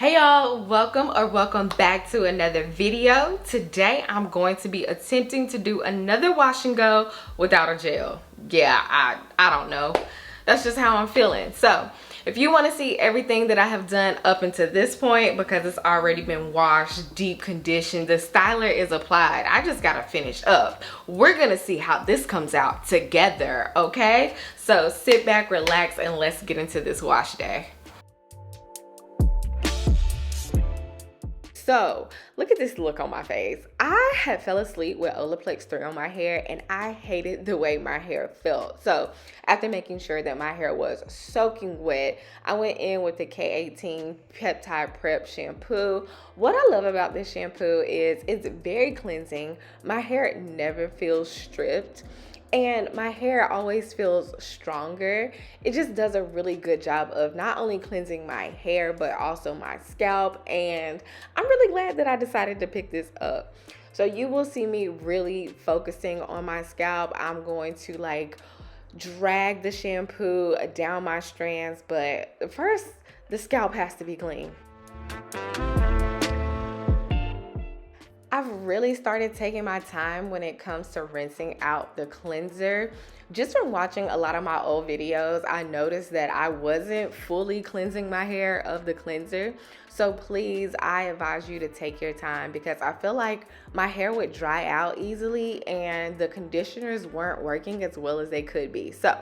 Hey y'all, welcome back to another video. Today I'm going to be attempting to do another wash and go without a gel. Yeah, I don't know. That's just how I'm feeling. So if you want to see everything that I have done up until this point, because it's already been washed, deep conditioned, the styler is applied, I just gotta finish up. We're gonna see how this comes out together, okay? So sit back, relax, and let's get into this wash day. So look at this look on my face. I had fell asleep with Olaplex 3 on my hair and I hated the way my hair felt. So after making sure that my hair was soaking wet, I went in with the K18 Peptide Prep shampoo. What I love about this shampoo is it's very cleansing. My hair never feels stripped. And my hair always feels stronger. It just does a really good job of not only cleansing my hair, but also my scalp. And I'm really glad that I decided to pick this up. So you will see me really focusing on my scalp. I'm going to like drag the shampoo down my strands, but first the scalp has to be clean. I've really started taking my time when it comes to rinsing out the cleanser. Just from watching a lot of my old videos, I noticed that I wasn't fully cleansing my hair of the cleanser. So please, I advise you to take your time because I feel like my hair would dry out easily and the conditioners weren't working as well as they could be. So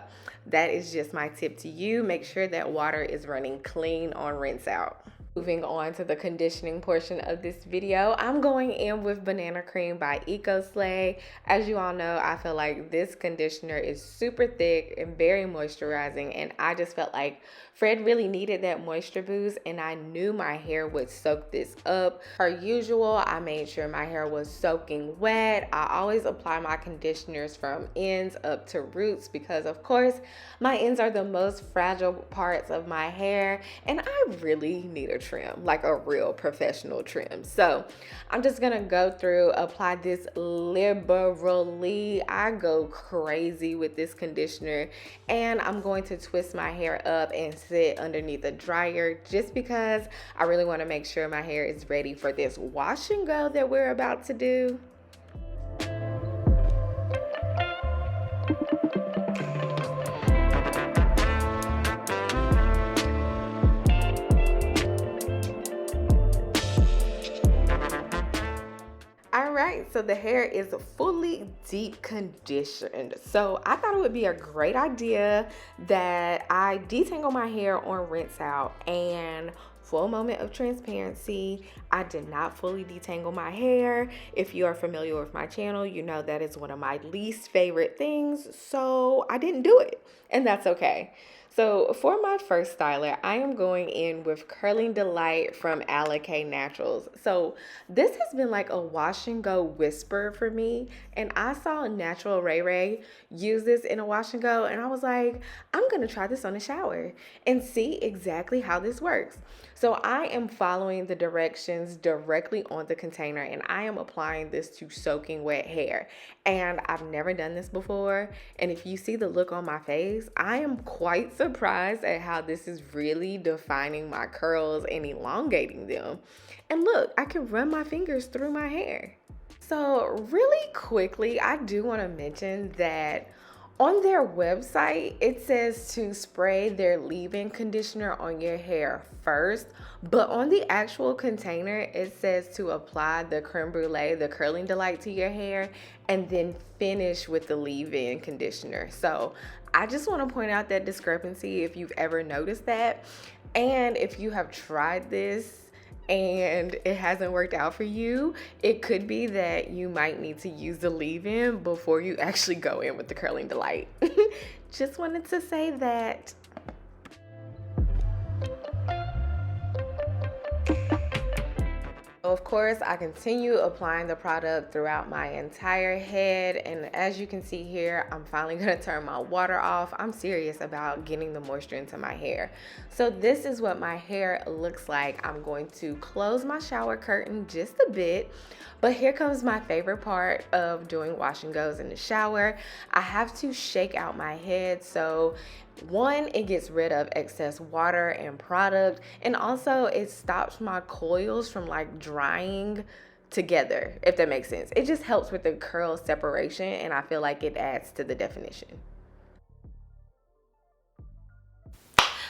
that is just my tip to you. Make sure that water is running clean on rinse out. Moving on to the conditioning portion of this video, I'm going in with Banana Cream by ecoslay. As you all know, I feel like this conditioner is super thick and very moisturizing, and I just felt like Fred really needed that moisture boost, and I knew my hair would soak this up. Per usual, I made sure my hair was soaking wet. I always apply my conditioners from ends up to roots because, of course, my ends are the most fragile parts of my hair, and I really need a trim, like a real professional trim. So I'm just gonna go through, apply this liberally. I go crazy with this conditioner, and I'm going to twist my hair up and sit underneath the dryer just because I really want to make sure my hair is ready for this wash and go that we're about to do. Alright, so the hair is fully deep conditioned. So I thought it would be a great idea that I detangle my hair on rinse out. And for a moment of transparency, I did not fully detangle my hair. If you are familiar with my channel, you know that is one of my least favorite things. So I didn't do it, and that's okay. So for my first styler, I am going in with Curling Delight from Alikay Naturals. So this has been like a wash and go whisper for me. And I saw Natural Ray Ray use this in a wash and go. And I was like, I'm going to try this on the shower and see exactly how this works. So I am following the directions directly on the container and I am applying this to soaking wet hair. And I've never done this before. And if you see the look on my face, I am quite surprised at how this is really defining my curls and elongating them. And look, I can run my fingers through my hair. So really quickly, I do want to mention that on their website, it says to spray their leave-in conditioner on your hair first, but on the actual container, it says to apply the creme brulee, the curling delight to your hair, and then finish with the leave-in conditioner. So I just want to point out that discrepancy if you've ever noticed that. And if you have tried this and it hasn't worked out for you, it could be that you might need to use the leave-in before you actually go in with the curling delight. Just wanted to say that. Of course, I continue applying the product throughout my entire head, and as you can see here, I'm finally going to turn my water off. I'm serious about getting the moisture into my hair. So this is what my hair looks like. I'm going to close my shower curtain just a bit, but here comes my favorite part of doing wash and goes in the shower. I have to shake out my head, so One, it gets rid of excess water and product, and also it stops my coils from like drying together, if that makes sense. It just helps with the curl separation, and I feel like it adds to the definition.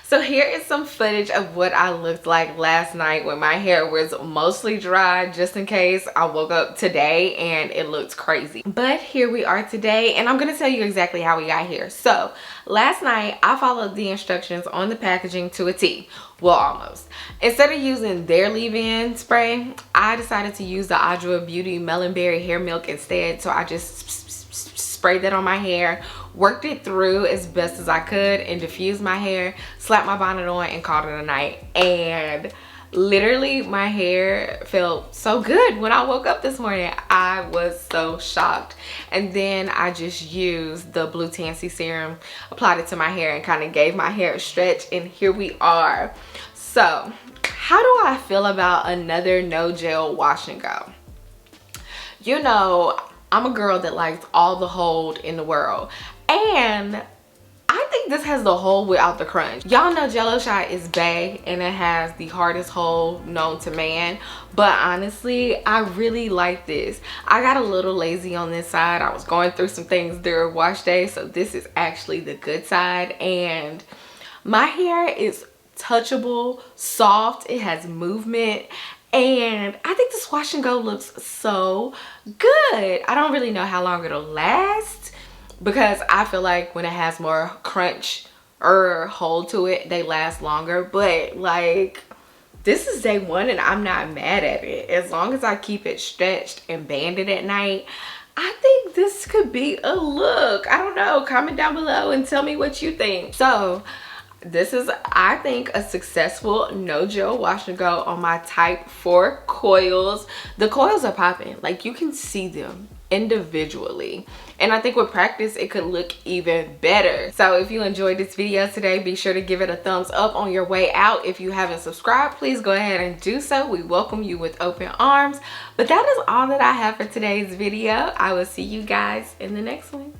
So here is some footage of what I looked like last night when my hair was mostly dry, just in case I woke up today and it looked crazy. But here we are today, and I'm gonna tell you exactly how we got here. So last night I followed the instructions on the packaging to a T. Well, almost. Instead of using their leave-in spray, I decided to use the Adwoa Beauty Melonberry hair milk instead. So I just sprayed that on my hair, worked it through as best as I could, and diffused my hair, slapped my bonnet on, and called it a night. And literally my hair felt so good when I woke up this morning. I was so shocked. And then I just used the blue tansy serum, applied it to my hair, and kind of gave my hair a stretch, and here we are. So how do I feel about another no gel wash and go? You know, I'm a girl that likes all the hold in the world, and I think this has the hold without the crunch. Y'all know Jello Shot is bae, and it has the hardest hold known to man, but honestly I really like this. I got a little lazy on this side. I was going through some things during wash day, so this is actually the good side, and my hair is touchable, soft, it has movement, and I think this wash and go looks so good. I don't really know how long it'll last, because I feel like when it has more crunch or hold to it, they last longer. But like, this is day one and I'm not mad at it. As long as I keep it stretched and banded at night, I think this could be a look. I don't know, comment down below and tell me what you think. So this is, I think, a successful no gel wash and go on my type 4 coils. The coils are popping, like you can see them individually, and I think with practice it could look even better. So if you enjoyed this video today, be sure to give it a thumbs up on your way out. If you haven't subscribed, please go ahead and do so. We welcome you with open arms. But that is all that I have for today's video. I will see you guys in the next one.